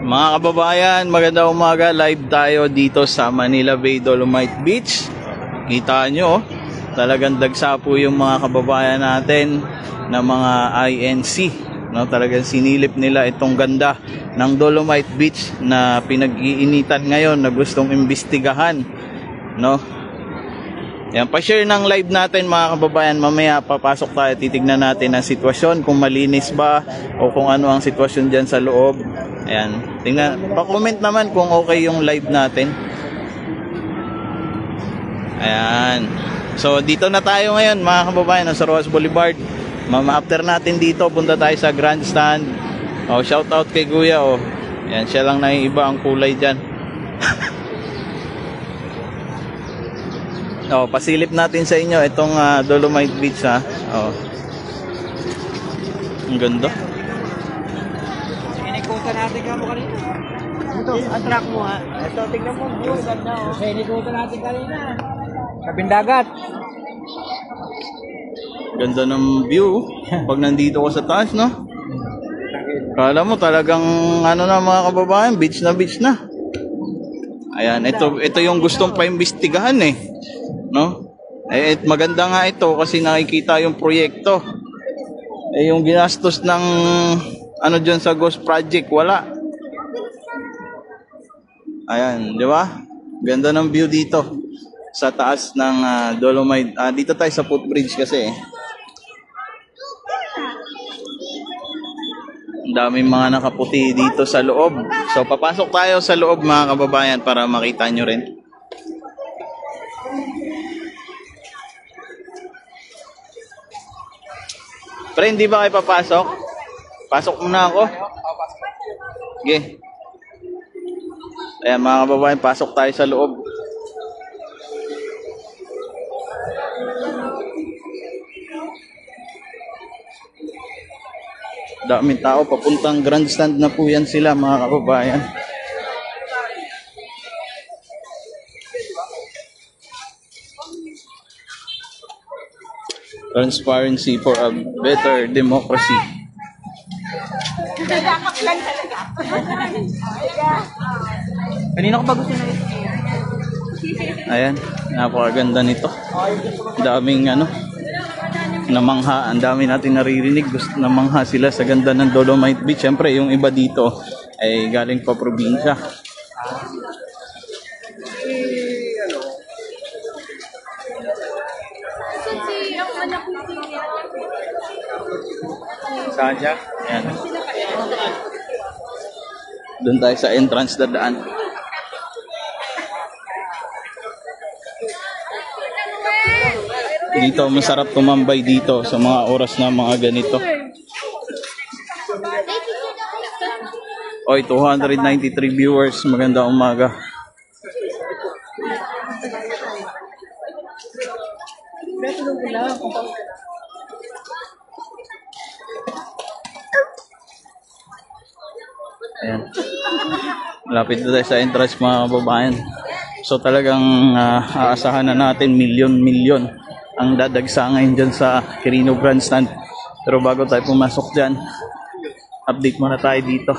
Mga kababayan, magandang umaga. Live tayo dito sa Manila Bay Dolomite Beach. Kita nyo, talagang dagsa po yung mga kababayan natin na mga INC. No, talagang sinilip nila itong ganda ng Dolomite Beach na pinag-iinitan ngayon na gustong imbestigahan. No? Yan, pa-share ng live natin mga kababayan. Mamaya papasok tayo, titignan natin ang sitwasyon, kung malinis ba o kung ano ang sitwasyon dyan sa loob. Ayan, tingnan, pa-comment naman kung okay yung live natin. Ayan. So dito na tayo ngayon mga kababayan, sa Rojas Boulevard. After natin dito, punta tayo sa grandstand. Oh, shout out kay Kuya. Oh. Ayan, siya lang naiiba ang kulay dyan. Oh, pasilip natin sa inyo itong Dolomite Beach ha. Oh. Ang ganda. Sinikutan natin ka mo kanina. Ito, ang track mo ha. Ito, tingnan mo, view, ganda oh. Sinikutan natin kanina. Kabindagat. Ganda ng view pag nandito ko sa taas, no? Kala mo talagang ano na mga kababayan, beach na beach na. Ayan, ito yung gustong paimbestigahan eh. No? Eh, maganda nga ito kasi nakikita yung proyekto. Eh, yung ginastos ng ano dyan sa Ghost Project, wala. Ayan, di ba? Ganda ng view dito sa taas ng Dolomite. Dito tayo sa footbridge kasi eh. Ang daming mga nakaputi dito sa loob. So, papasok tayo sa loob mga kababayan para makita nyo rin. Pre, hindi ba kayo papasok? Pasok muna ako. Okay. Ayan mga kababayan, pasok tayo sa loob. Daming tao, papuntang grandstand na po yan sila mga kababayan. Transparency for a better democracy. Kanina ko pa gusto na ito. Ayan, napakaganda nito. Daming namangha, ang dami natin naririnig. Gusto namangha sila sa ganda ng Dolomite Beach. Siyempre, yung iba dito ay galing pa probinsya. Saan siya? Ayan. Doon tayo sa entrance dadaan. Dito, masarap tumambay dito sa mga oras na mga ganito. Oy, 293 viewers. Magandang umaga. Ayan. Malapit na tayo sa entrance mga kababayan. So talagang aasahan na natin milyon-milyon ang dadagsa ngayon dyan sa Quirino Grandstand. Pero bago tayo pumasok dyan, update muna tayo dito.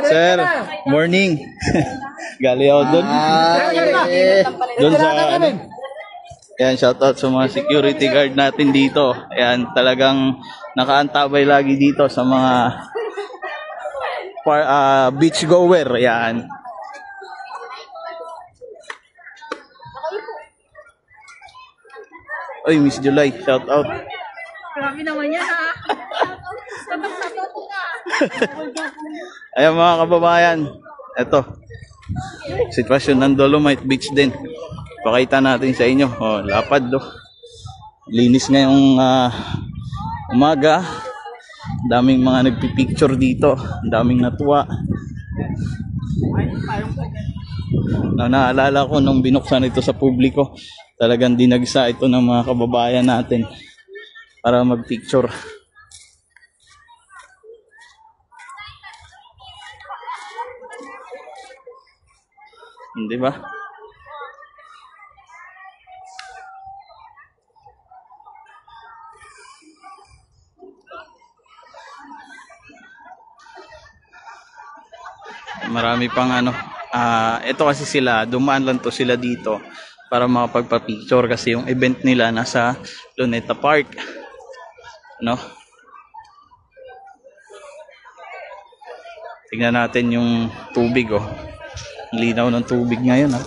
Sir, morning. Gali ako doon. Doon sa ayan, shoutout sa mga security guard natin dito. Ayan, talagang nakaantabay lagi dito sa mga beach goer. Ayan. Oy, Miss July, shoutout. Grabe naman yan ha. Ayan mga kababayan, eto sitwasyon ng Dolomite Beach din. Pakita natin sa inyo. Oh, lapad do. Linis ngayong umaga. Daming mga nagpipicture dito. Daming natuwa. Naalala ko nung binuksan ito sa publiko, talagang dinagsa ito ng mga kababayan natin para magpicture. Hindi ba? Marami pang ano. Ito kasi sila, dumaan lang to sila dito para makapagpa-picture kasi yung event nila nasa Luneta Park. No? Tingnan natin yung tubig, oh. Ang linaw ng tubig ngayon, ah.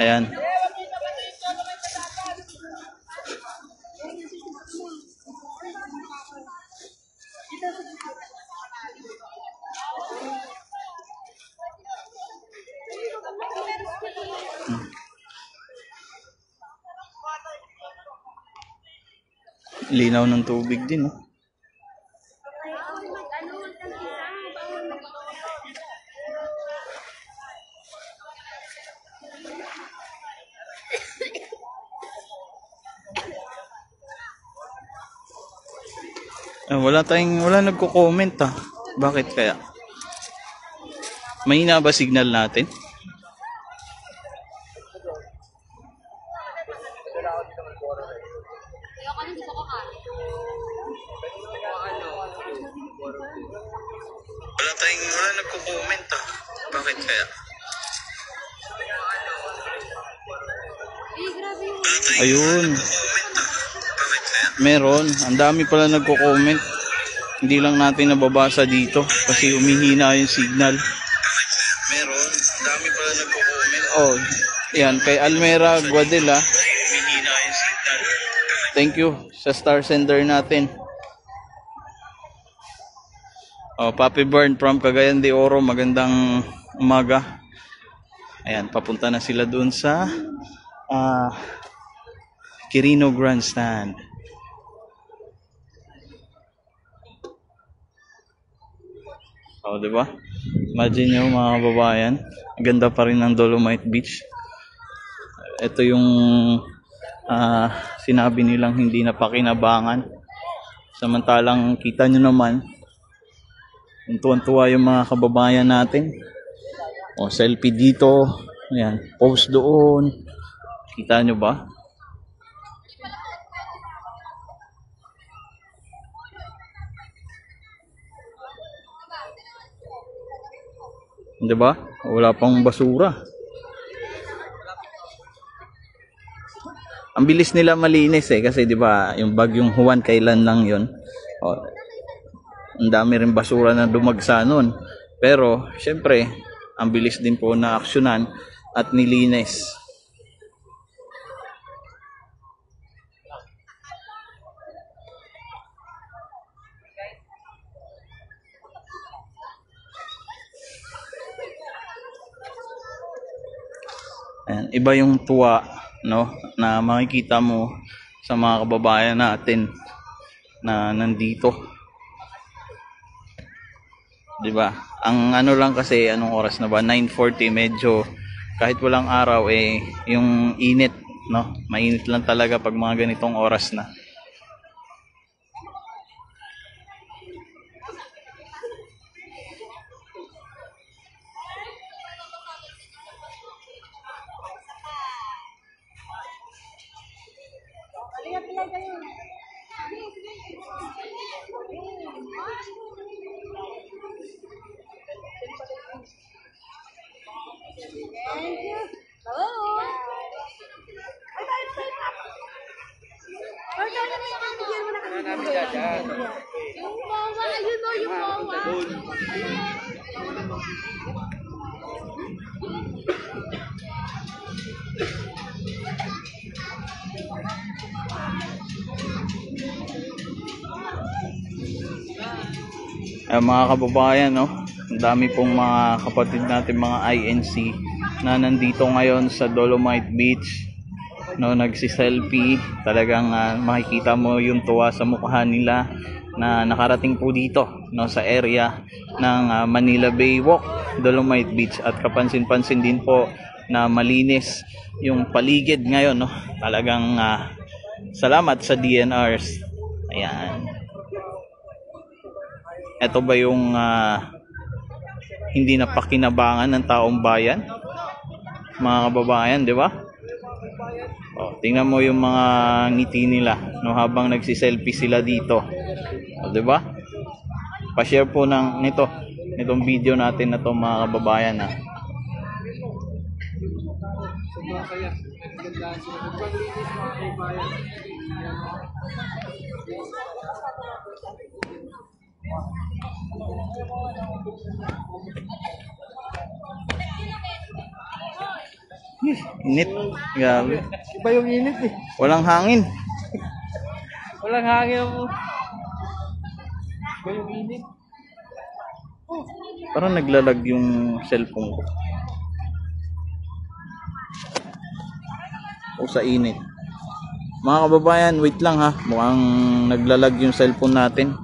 Ayan. Linaw ng tubig din, oh. Wala nagko-comment, ah. Bakit kaya? Mahina ba signal natin? Wala nagko-comment, ah. Bakit kaya? Ayun. Meron. Ang dami pala nagko-comment. Hindi lang natin nababasa dito kasi humihina yung signal. Meron. Ang dami pala nagko-comment. Oh, yan. Kay Almera Guadela. Humihina yung signal. Thank you sa star sender natin. Oh, Papi Burn from Cagayan de Oro. Magandang umaga. Ayan, papunta na sila dun sa Quirino Grandstand. Oh, di ba? Imagine nyo mga kababayan, ganda pa rin ng Dolomite Beach. Ito yung sinabi nilang hindi na pakinabangan. Samantalang kita nyo naman, tuwan-tuwa yung mga kababayan natin. O, selfie dito. Ayan, post doon. Kita nyo ba? Diba? Wala pang basura. Ang bilis nila malinis kasi 'di ba, yung bagyong Juan kailan lang 'yon. Oh, ang dami rin basura na dumagsa noon. Pero syempre, ang bilis din po na aksyonan at nilinis. Ayan, iba yung tuwa, no, na makikita mo sa mga kababayan natin na nandito. 'Di ba? Ang ano lang kasi, anong oras na ba? 9:40, medyo kahit walang araw yung init, no? Mainit lang talaga pag mga ganitong oras na. Yung wawa, ayun o, yung wawa. Mga kababayan, no, ang dami pong mga kapatid natin, mga INC na nandito ngayon sa Dolomite Beach, no, nagsi-selfie. Talagang makikita mo yung tuwa sa mukha nila na nakarating po dito, no, sa area ng Manila Bay Walk, Dolomite Beach, at kapansin-pansin din po na malinis yung paligid ngayon, no. Talagang salamat sa DNRs. Ayan. Ito ba yung hindi na pakinabangan ng taong bayan. Mga kababayan, di ba? Oh, tingnan mo yung mga ngiti nila no, habang nagsi-selfie sila dito. Oh, di ba? Pa-share po nitong video natin na to, mga kababayan, ha. Init. Grabe. Iba yung init eh. Walang hangin. Walang hangin mo. Iba yung init. Parang naglalag yung cellphone ko. O sa init. Mga kababayan, wait lang ha. Mukhang naglalag yung cellphone natin.